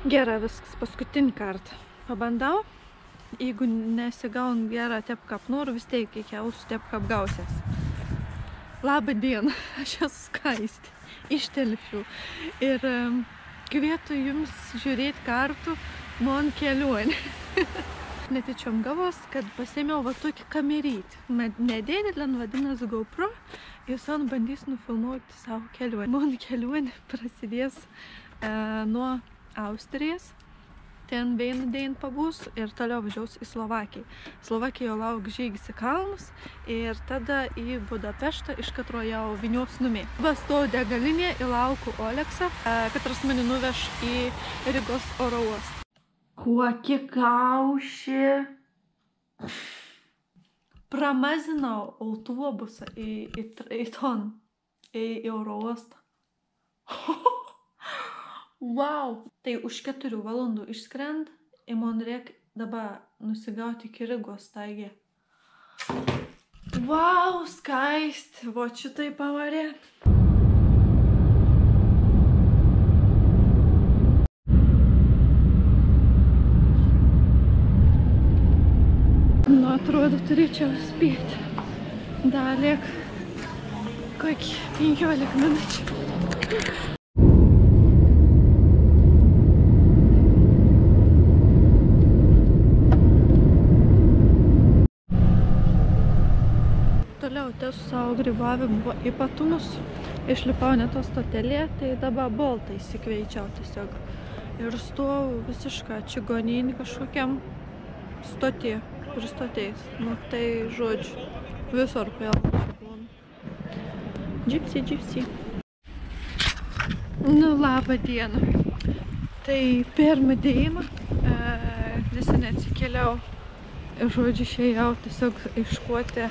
Gerai, viskas, paskutinį kartą. Pabandau. Jeigu nesigaun gerą tepką apnoriu, vis tiek kiekvienus tepką apgausės. Labą dieną, aš esu Skaistė iš Telšių. Ir kvietu jums žiūrėti kartu man kelionę. Netyčiom gavos, kad pasėmiau va tokį kamerytį. Nedidelį, vadinasi GoPro. Ir son bandys nufilmuoti savo kelionę. Man kelionė prasidės nuo Austrijos. Ten vieną dieną pabūs ir toliau važiaus į Slovakiją. Slovakijoje lauk žygis į kalnus ir tada į Budapeštą, iš katro jau vynios numė. Stoviu degalinėje ir laukiu Oleksą, katras mane nuveš į Rygos oro uostą. Kokį kaušį! Pramazinau autobusą į oro uostą. Wow! Tai už 4 valandų išskrend ir man reikia dabar nusigauti iki Rygos taigi. Wow, Skaisti! Va šitai pavarė. Nu, atrodo, turėčiau spėti. Dar liek kokį 15 minučių. Toliau tęsiu savo grybavimo ypatumus. Išlipau ne to stotelėje, tai dabar boltą įsikveičiau tiesiog. Ir stoviu visišką čigoninį kažkokiam pristotėjus. Nu tai žodžiu, visur pilna čigonų. Gypsy. Nu, labą dieną. Tai pirmą dieną visi neatsikėliau. Ir žodžiu, išėjau tiesiog iškuoti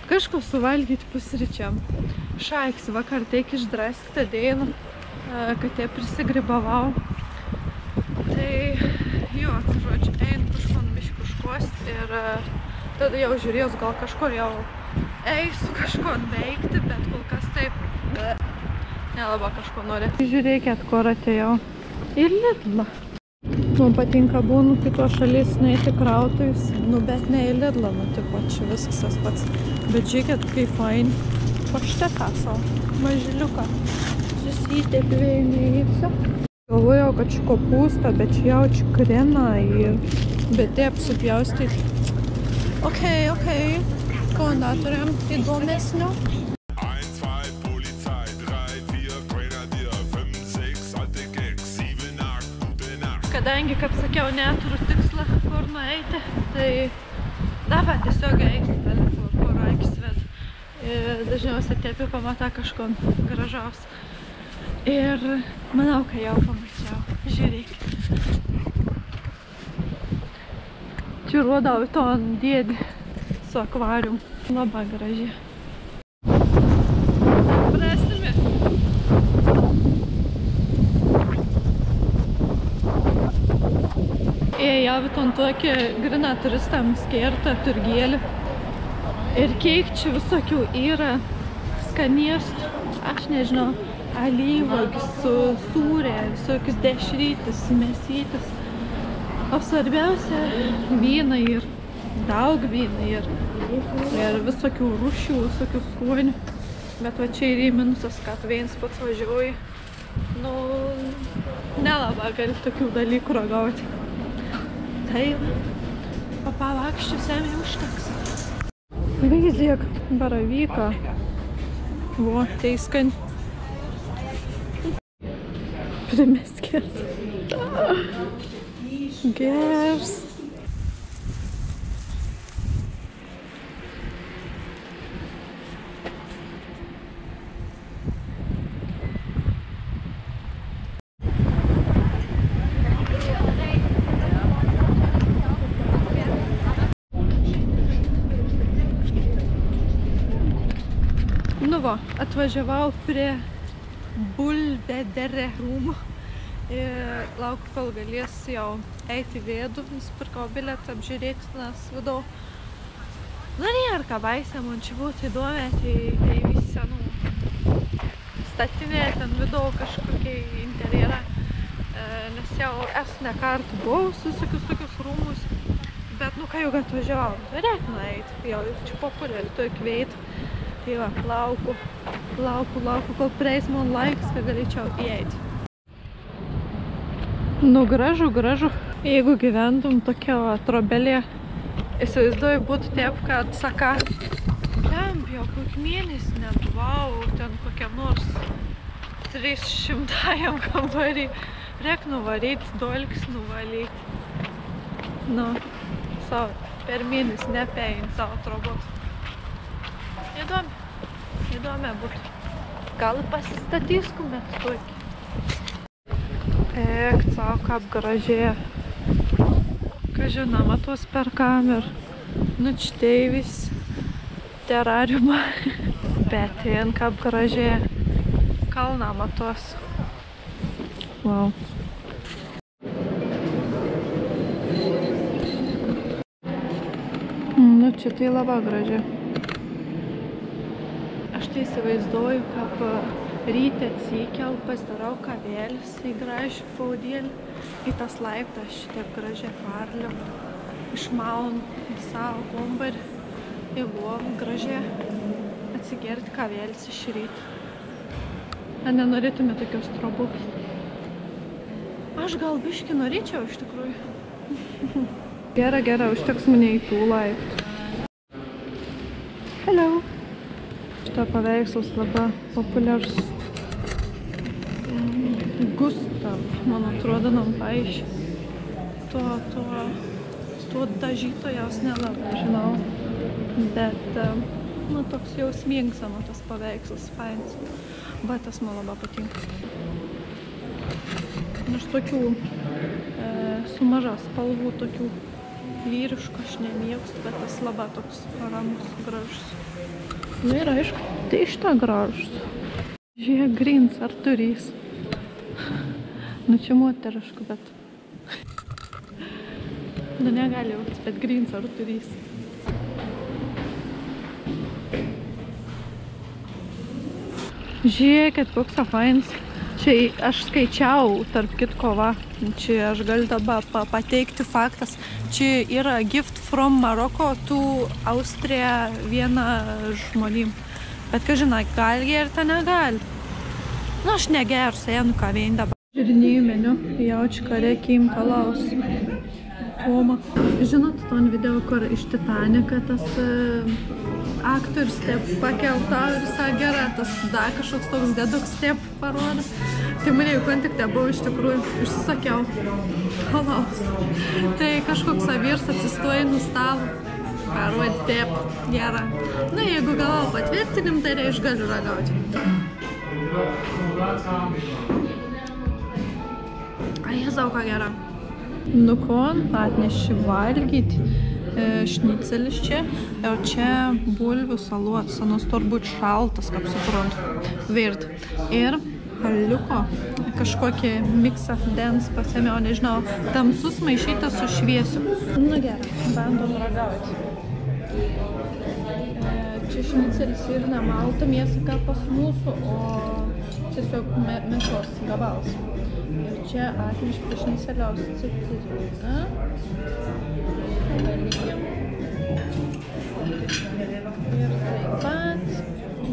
kažko suvalgyti pusryčiam. Šaiks vakar teik išdraskitą dieną, kad jie prisigrybavau. Tai jo, žodžiu, einu kažkon miškų škost ir tada jau žiūrėjus, gal kažkur jau eisiu kažko veikti, bet kol kas taip nelabai kažko nori. Žiūrėkit, kur atėjau. Ir Lidlą. Man patinka būnu kitos šalis nueiti krautojus, nu bet ne į Lidlą, nu tipo, čia viskas tas pats. Bet žiūrėkit, kaip fain. Paštetą savo, mažiliuką. Susitėpėjai neįpsiu. Galvojau, kad čia kopūsta, bet čia jaučiu kreną ir bet taip supjaustyti. Okei. Kondatoriam įdomesnio. Kadangi, kaip sakiau, neturiu tikslą, kur nueiti, tai dabar tiesiog eisiu, kur akis ved. Ir dažniausiai tepi pamatą kažko gražaus. Ir manau, kad jau pamačiau. Žiūrėk. Čia rodau ton dėdį su akvarium. Labai graži. Prasime. Ėjau ton tokį grina turistam skirtą turgėlį. Ir kiek čia visokių yra skanėstų, aš nežinau, alyvuogių su sūrė, visokius dešrytis, mėsytis. O svarbiausia, vyna ir daug vyna ir visokių rūšių, visokių skonių. Bet va čia yra minusas, kad vienas pats važiuoji. Nu, nelabai gali tokių dalykų ragauti. Tai papalakščių semiai užteks. Vaizdiek baravyką. Vo, tai skani. Primeskės. Gers. Nu va, atvažiavau prie Bulvedere rūmų ir laukiu, kol galės jau eiti vidų, nusipirkau bilietą apžiūrėti nas vidau. Nu, nėra ką baisė, man čia būtų įdomi, tai visi senų statiniai ten vidau kažkokie interjerą, nes jau esu ne kartą buvus visokius tokius rūmus, bet nu ką jau atvažiavom, tai reikia nueiti, jau čia populiari to įkveit. Tai va, lauku, kol prieis man laikas, kad galėčiau įeiti. Nu gražu. Jeigu gyventum tokia trobelė, įsivaizduoju, būtų taip, kad saka, lemp, jau kokį mėnesį nebuvau, ten kokiam nors 300 kambarį. Reik nuvaryti, dolkis nuvalyti. Nu, savo per mėnesį nepeint savo trobos. Įdomi būtų. Gal pasistatyskume tokį. Ek, savo kaip gražiai. Ką žinoma, tuos perkam ir nučteivis terariumą. Bet ten kaip gražiai. Kalną matos. Wow. Nu, čia tai labai gražiai. Aš tai įsivaizduoju, kaip ryte atsikel, pasidarau kavėlis į gražį paudėlį, į tas laiptas šitaip gražiai parliam, išmaunu į savo kambarį, į lovą gražiai atsigerti kavėlis iš ryto. Ar nenorėtume tokios trobos? Aš gal biškį norėčiau iš tikrųjų. Gera, užteks mane į tų laiptų. Hello! Šitą paveikslas labai populiarus. Gustav, man atrodo, nam paaišė. Tuo dažytojas nelabai žinau. Bet, nu, toks jausmingas, man tas paveikslas fainas. Bet tas man labai patinka. Aš tokių su maža spalvų, tokių vyriškų aš nemėgstu, bet tas labai toks ramus, gražus. Nu ir aišku, tai šitą gražus. Žiūrėk, grins ar turys. Nu čia moterišku, bet... Nu negali jaustis, bet grins ar turys. Žiūrėkit, koks fainas. Čia aš skaičiau, tarp kitko, va. Čia aš galiu dabar pateikti faktas. Čia yra gift from Morocco to Austrija viena žmonėm. Bet, ką žinai, gali gerti, negali. Nu, aš negersiu, sėnu ką vien dabar. Žiūrinėjau meniu, jaučiu, ką reikia imti alaus. Oma. Žinot, ton video, kur iš Titanika tas aktorius taip pakeltau ir sakė, gera, tas dar kažkoks toks deduks taip parodo. Tai mane jau kontakte buvo iš tikrųjų, išsisakiau alaus. Tai kažkoks vyras atsistoja nuo stalo, parodė taip, gera. Na, jeigu gavau patvirtinim, tai reiš galiu ragauti. A, jėzau, ką gera. Nu ko, atneši valgyti šnicelis čia, ir čia bulvių salotas, nors turbūt šaltas, kaip suprantu, virt. Ir haliuko, kažkokį miksą dens pasėmiau, nežinau, tamsus maišytas su šviesiu. Nu gerai, bandom ragauti. Čia šnicelis ir nemalta mėsa kaip pas mūsų, o tiesiog mėsos gabals. Ir čia atnešti šniceliaus citriną. Ir taip pat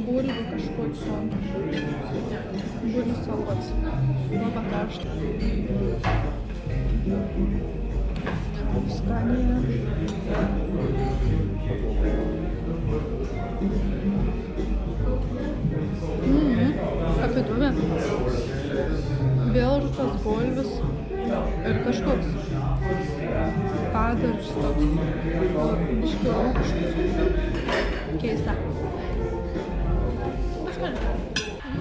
bulvių kažkokį bulvių salotas. Labai karštą. Skanija. Kaip įdomi. Vėl tas bulvis ir kažkoks padažas toks biškį rūgštus. Keista.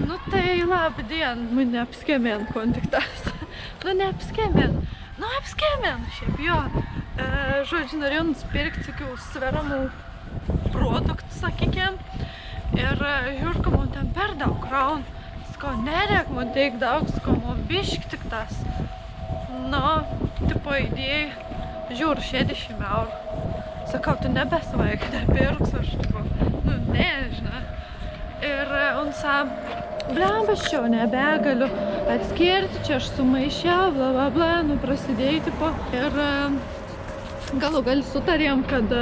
Nu tai labdien, nu neapskėmėn kontaktas. Nu neapskėmėn. Nu apskėmėn šiaip jo. Žodžiu, norėjau nusipirkti tokių sveramų produktų, sakykim. Ir žiūrka, man ten per daug kraun. Sko, nereik man teik daug, sko, man bišk tik tas. Nu, tipo idėjai, žiūr, 60 eurų. Sakau, tu nebesvaik, nepirks, aš tipo, nu, nežinau. Ir un sam, Blemba, aš čia nebegaliu atskirti, čia aš sumaišiau, bla bla bla, nu prasidėjai tipo. Ir galų gal sutarėm, kad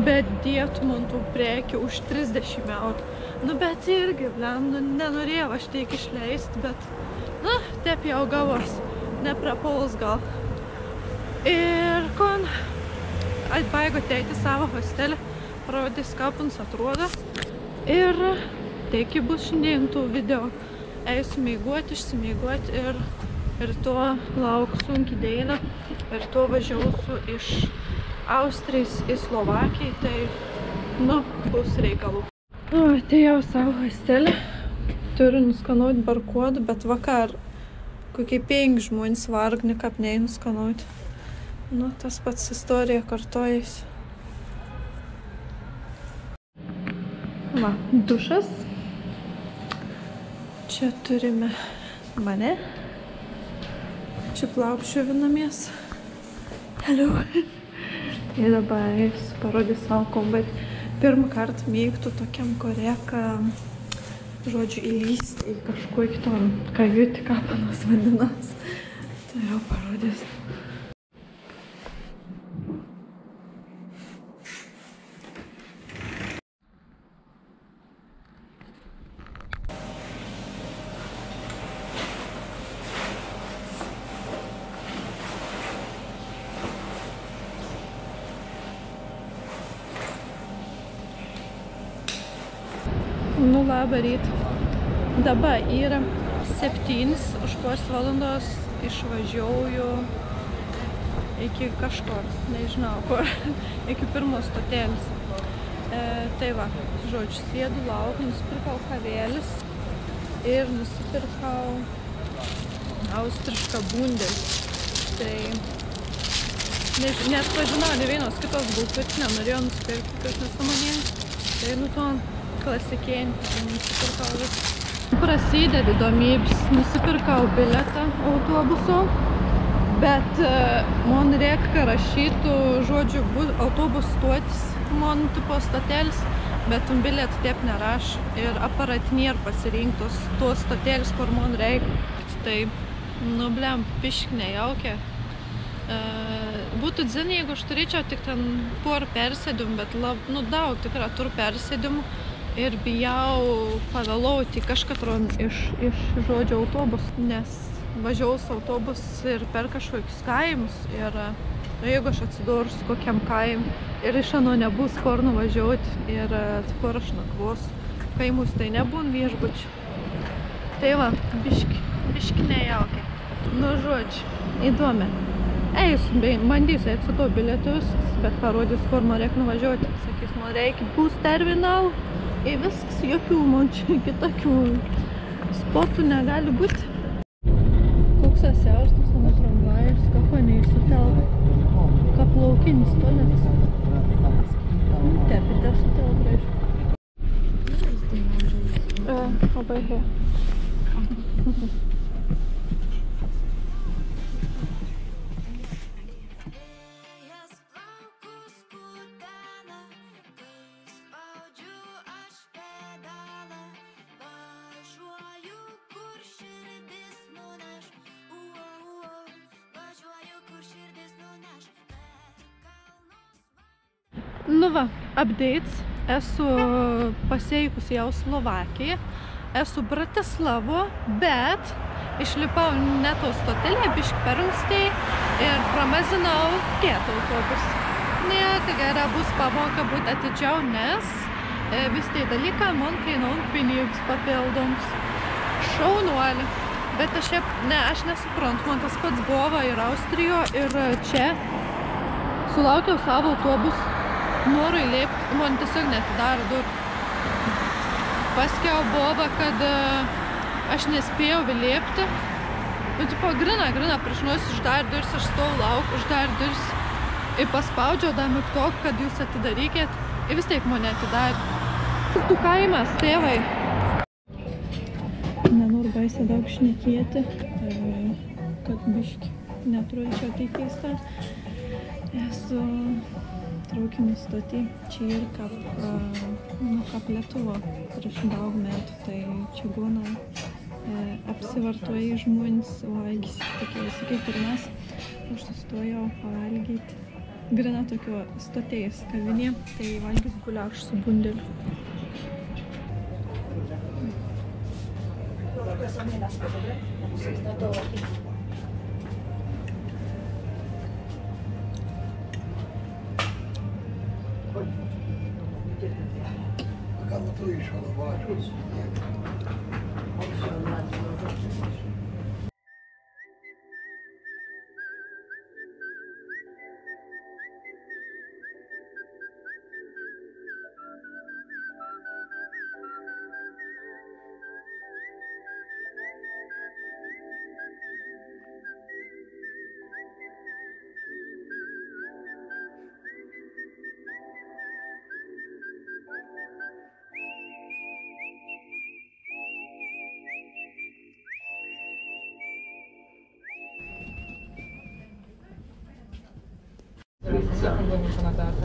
bedėtų man tų prekių už 30 eurų. Nu, bet irgi, blem, nu, nenorėjau aš teik išleisti, bet, na, taip jau gavos, neprapuls gal. Ir kon atbaigo teiti savo hostelį, parodys, kaip mums atrodo. Ir teiki bus šiandien tų video. Eisiu meiguoti, išsimeiguoti ir to lauksiu sunkiai dėlę. Ir to važiausiu iš Austrijos į Slovakiją, tai, nu, bus reikalų. Nu, atėjau savo hostelį, turiu nuskanuoti barkodą, bet vakar kokie 5 žmonės vargni, kaip nei nuskanuoti. Nu, tas pats istorija kartojasi. Va, dušas. Čia turime mane. Čia plaukščiovinamės. Hello. Ir dabar parodys savo kombat. Pirmą kartą mėgtų tokiam koreka, žodžiu, įlysti į kažkokį ton kajutį, ką panas vadinas. Tai jau parodys. Nu, labą rytą. Dabar yra 7, už pos valandos išvažiuoju iki kažkur, nežinau kur, iki pirmos stotelės. Tai va, žodžiu, sėdu lauk, nusipirkau kavėlis ir nusipirkau austrišką bundelį. Tai neatpažinau ne vienos kitos bulkutės, nenorėjau nusipirkti, kas nesąmonėlis. Tai nu to klasikėnį, nusipirkau viską. Prasideda įdomybės, nusipirkau biletą autobuso, bet man reikia rašytų, žodžiu, autobus stotis, man tipo stotelis, bet biletą taip neraš ir aparatinį ir pasirinktos tos stotelis, kur man reikia. Tai, nu, blem, pišk nejaukia. Būtų dzin, jeigu aš turėčiau tik ten porą persėdimų, bet nu, daug tikrai turiu persėdimų. Ir bijau pavėlauti kažkatrą iš žodžio autobus, nes važiaus autobus ir per kažkokius kaimus. Ir jeigu aš atsidursiu kokiam kaim ir iš ano nebus kur nuvažiuoti ir kur aš nakvosiu, kaimus tai nebūn viešbučių. Tai va, biški nejaukiai. Nu, žodžiu, įdomi. Eisiu, bandysiu eiti su to bilietus, bet parodys, kur man reikia nuvažiuoti. Sakys, man reikia bus terminal. Ir viskas, jokių man čia kitokių spotų negali būti. Koks asiaustas, mano tramvajus, kako neįsutelka. Ką plaukinis tuolet. Tepite sutelka, reiškia. Labai he. Nu va, updates. Esu pasieikusi jau Slovakiją. Esu Bratislavo, bet išlipau ne to stotelė, biški per anksti ir pramazinau kitą autobusą. Nieka gera bus pamoka būti atidžiau, nes vis tai dalyką man kainuoja pinigus papildomus. Šaunuolį. Bet aš nesuprantu, man tas pats buvo ir Austrijoje, ir čia. Sulaukiau savo autobusą. Noriu įlėpti, man tiesiog netidaro durų. Paskiau buvo, kad aš nespėjau įlėpti. Nu, tipo, grina, prieš nosį uždarė duris, aš stovu lauk, uždarė duris. Ir paspaudžiau dar mygtuką, kad jūs atidarykit. Ir vis tiek mane atidarė. Tu kaimas, tėvai. Nenoriu baisiai daug šnekėti, kad biški neturėčiau tai keista. Esu traukinių stotį. Čia ir kap Lietuvo prieš daug metų, tai čia būna apsivartojai žmonės valgys tokiais, kaip ir mes. Aš sustojau pavalgyti. Grina tokio stotėjus kavinė, tai valgys guliaš su bundeliu.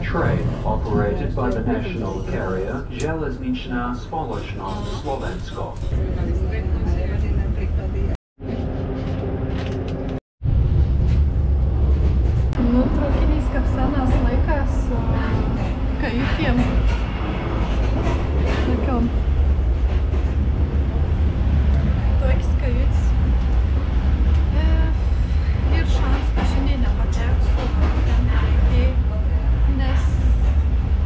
Train operated by the national carrier Železnična spoločnost Slovensko. Traukiniais kaip senas laikas su kajutėm. Tokiom. Toks kajutis. Ir šansas, kad šiandien nepateksiu ten reikėjai, nes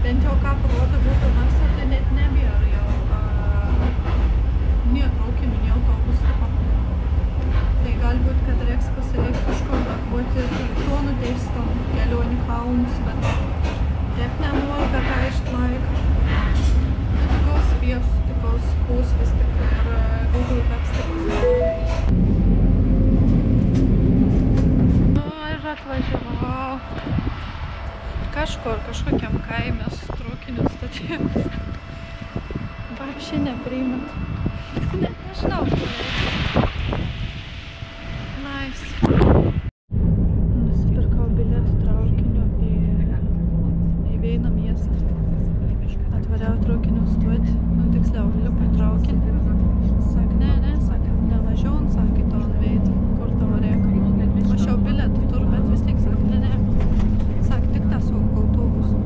bent jau ką parodo būtų nors, tai net nebėra jau nei traukinių, nei autobusų. Tai galbūt, kad reiks pasilikti kažkur nakvoti tuo nuteistom kelionių kalnus, bet taip nenoriu, bet aišt laiką. Tikos piesų, tikos pusvis tik ir Google Maps tikos. Ir atvažiavau kažkokiam kaime su traukiniu stotėmis. Vapšė nepriimat. Net nežinau, kur eiti. Nice. Nusipirkau bilietų traukiniu į Veino miestą. Atvariau traukiniu stoti, tiksliau, lipu į traukinį. Sak, ne, nevažiuon, sakai to ant veidų, kur tavo reikia. Mašiau bilietų tur, bet vis tiek sak, ne. Sak, tik tiesiog autobusų.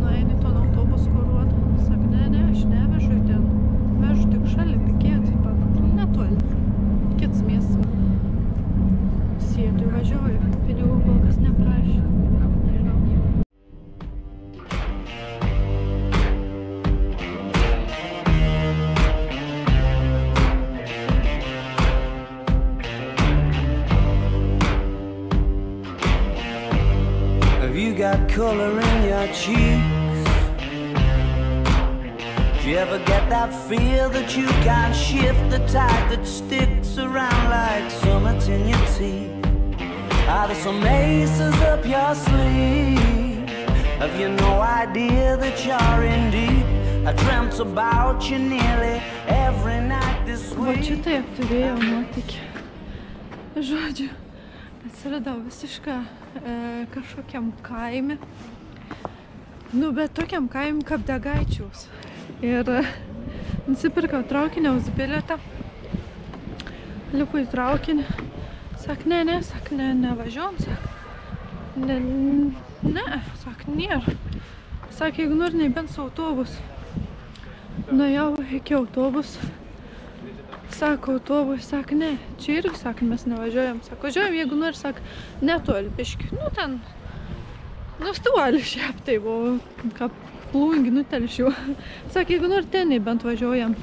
Nueini to autobusų kuruot. Sak, ne, aš nevežu į ten. Vežu tik šalia pikėti, netoli. Kits miestas. Sėdu važiuoju, pinigų kol kas neprašė. Have you got color in your cheeks? Do you ever get that feel that you can't shift, the tide that sticks around like summits in your teeth? Are there some aces up your sleeve? Have you no idea that you're in deep? I dreamt about you nearly every night this week. Va šitaip turėjau nuotykį. Žodžiu, atsiradau visišką kažkokiam kaime. Nu, bet tokiam kaime kaip Degaičiaus. Ir nusipirkau traukiniaus bilietą. Lipu į traukinį. Sak, nevažiuom, sak. Ne, sak, nėra. Sak, jeigu nori, nebent su autobusu. Nuėjau iki autobusų. Sako autobus, sak, ne. Čia irgi, sak, mes nevažiuojam. Sak, važiuojam, jeigu nori, sak, netoli biški. Nu, ten, stuolį šiaip tai buvo, kaip plūngi nutelšiu. Sak, jeigu nori, ten nebent važiuojam.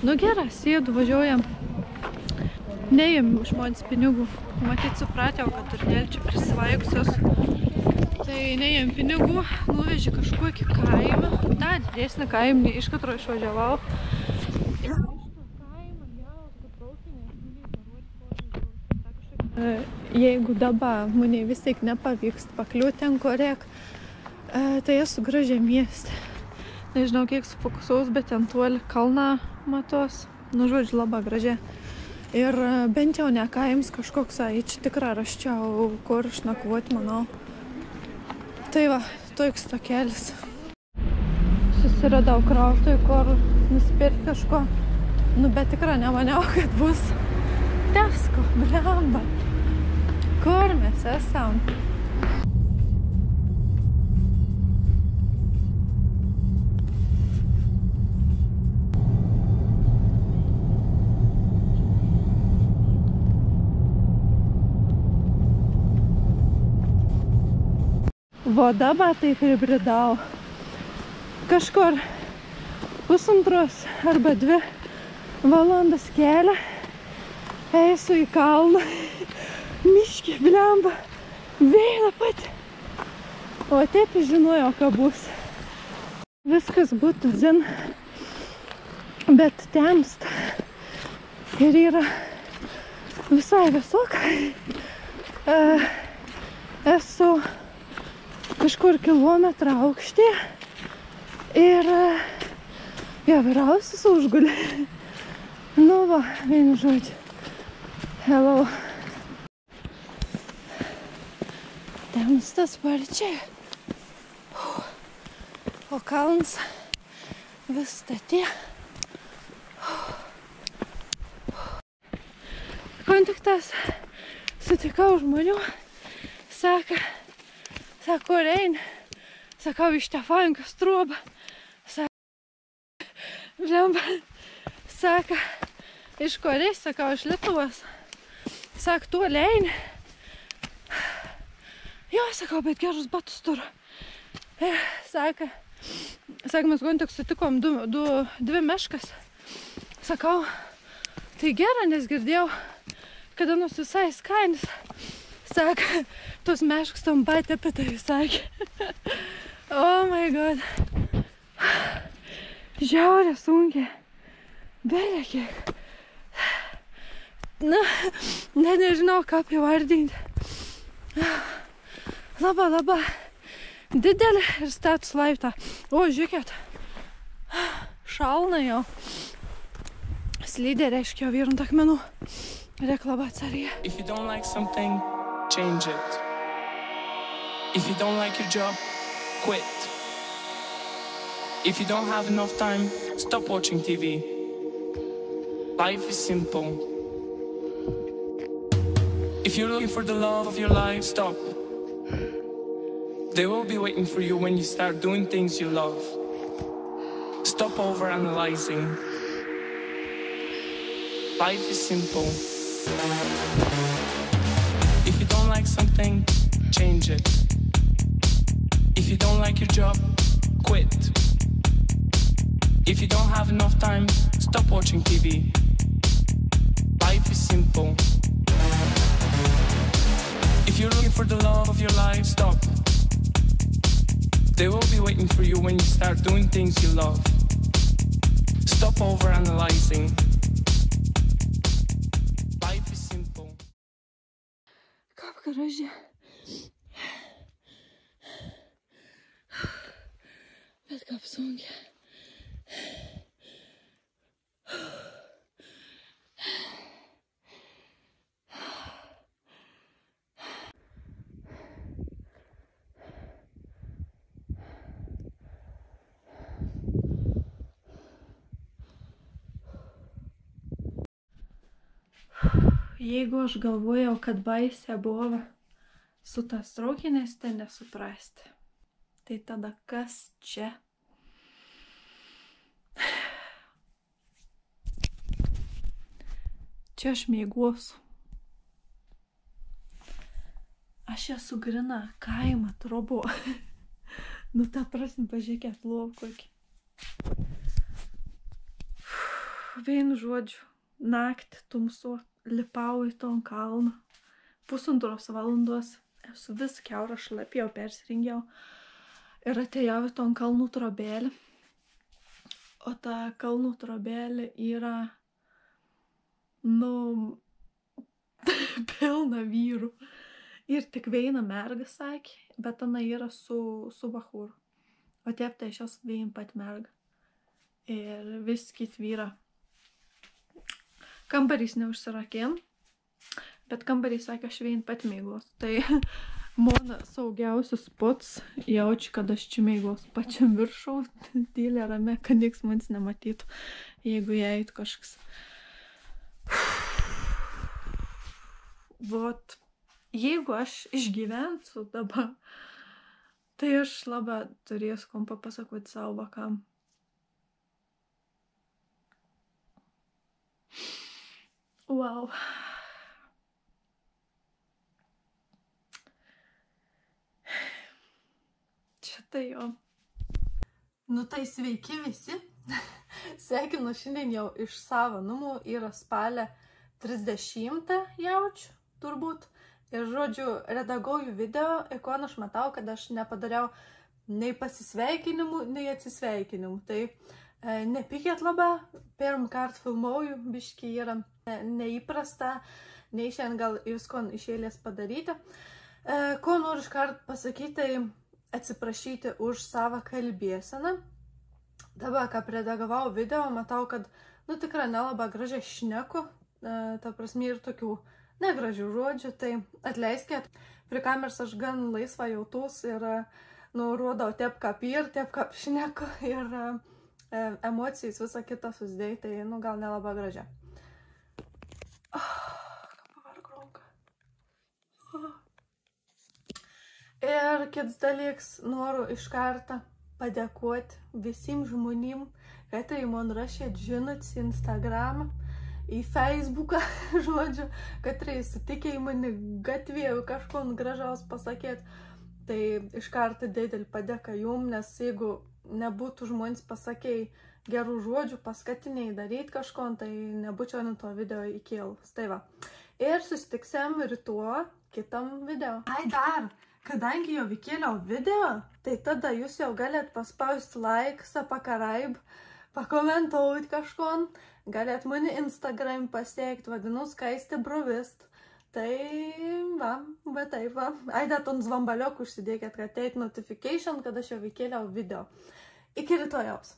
Nu, gerai, sėdu, važiuojam. Neėm žmonės pinigų. Matyt, supratėjau, kad turnėlį čia prisivaikusios. Tai neėm pinigų, nuvežė kažkokį kaimą. Da, didesnį kaimą, iš katro išvažiavau. Jeigu dabar mane vis tiek nepavyks pakliūti ten korek, tai esu gražiai mieste. Nežinau, kiek sufokusaus, bet ten tuoli kalną matos. Nu, žodžiu, labai gražiai. Ir bent jau ne kaims kažkoks, čia tikrai raščiau, kur išnakvoti, manau. Tai va, toks tokelis. Susiradau krautui, kur nusipirkti kažko. Nu, bet tikrai nemaniau, kad bus Tesco, blemba. Kur mes esam? Va dabar tai pribridau. Kažkur 1,5 arba 2 valandas kelią. Eisiu į kalną. Miškį, blemba. Vėlą pati. O taip žinojau, ką bus. Viskas būtų zin. Bet temsta. Ir yra visai visoka. Esu kažkur kilometrą aukštį ir jo vyriausias užgulė. Nu va, vienu žodžiu. Hello. Temsta sparčiai. O kalnas vis statė. Kontaktas. Sutikau žmonių. Sako, rein. Sakau, iš Tefankos trūba. Blemba. Sako, iš Korės, sakau, iš Lietuvos. Sako, tu lein. Jo, sakau, bet gerus batus turiu. Sako, mes kontak sutikom dvi meškas. Sakau, tai gera, nes girdėjau, kada nors visai skainis. Sako, tos meškas tam patį apie tai sakė. Oh my god. Žiaurė sunkiai. Belia kiek. Na, nežinau, ką privardinti. Labai didelė ir status laiptą. O, žiūrėkit. Šalna jau. Slydė reiškia vyrant akmenų. Reklama atsargė. If you don't like something, change it. If you don't like your job, quit. If you don't have enough time, stop watching TV. Life is simple. If you're looking for the love of your life, stop. They will be waiting for you when you start doing things you love. Stop overanalyzing. Life is simple. If you don't like something, change it. If you don't like your job, quit. If you don't have enough time, stop watching TV. Life is simple. If you're looking for the love of your life, stop. They will be waiting for you when you start doing things you love. Stop overanalyzing. Life is simple. Kaip graži. Bet kaip sunkiai. Jeigu aš galvojau, kad baisė buvo su tas traukinės, tai nesuprasti. Tai tada kas čia? Čia aš mėgosiu. Aš esu grina kaimą trobo. Nu, ta prasme, pažiūrėkit lovą kokį. Vienu žodžiu, naktį tumsuot. Lipau į ton kalną. 1,5 valandos. Esu vis kiaurą šlapį, jau persirengiau. Ir atėjau į ton kalnų trobėlį. O ta kalnų trobėlė yra, pilna vyrų. Ir tik viena merga sakė, bet ana yra su bachūru. O taip tai šios vien pat merga. Ir vis kit vyra. Kambarys neužsirakėm, bet kambarys sakė, aš vien pat mėgos. Tai Mona saugiausius spots, jaučiu, kad aš čia mėgos pačiam viršau, tylė rame, kad nieks manis nematytų, jeigu jai eitų kažkas. Vot, jeigu aš išgyvensiu dabar, tai aš labai turėsiu kom papasakoti savo vakam. Wow. Čia tai jo. Nu tai sveiki visi. Sveikinu šiandien jau iš savo namų, yra spalio 30 jaučiu, turbūt. Ir žodžiu, redaguoju video, ir ko aš matau, kad aš nepadariau nei pasisveikinimų, nei atsisveikinimų. Tai nepykėt labai, pirmą kartą filmuoju, biški yra neįprasta, nei šiandien gal visko iš eilės padaryti. Ko noriu iškart pasakyti, tai atsiprašyti už savo kalbėseną. Dabar, kai redagavau video, matau, kad, tikrai nelabai gražiai šneku, ta prasme ir tokių negražių žodžių, tai atleiskit. Prie kameros aš gan laisva jautus ir, rodau taip kaip ir, taip kaip šneku ir emocijais visą kitą susidėjai, tai, gal nelabai gražiai. Ir kitas dalykas, noriu iš karto padėkoti visiems žmonėm, kad tai man rašėt žinutės į Instagramą, į Facebooką, žodžiu, kad tai sutikė į mane gatvėje kažko gražaus pasakėt. Tai iš karto didelį padėką jums, nes jeigu nebūtų žmonės pasakėjai gerų žodžių, paskatiniai daryti kažko, tai nebūčiau ant to video įkėlus. Tai va. Ir susitiksim rytoj kitam video. Ai dar! Kadangi jau įkėliau video, tai tada jūs jau galėt paspausti laiksą, pakaraib, pakomentuoti kažkon, galėt mane Instagram pasiekti, vadinu Skaistė Brovist. Tai va taip va. Aidat ant zvambaliok užsidėkit, kad ateit notification, kad aš jau įkėliau video. Iki rytojaus.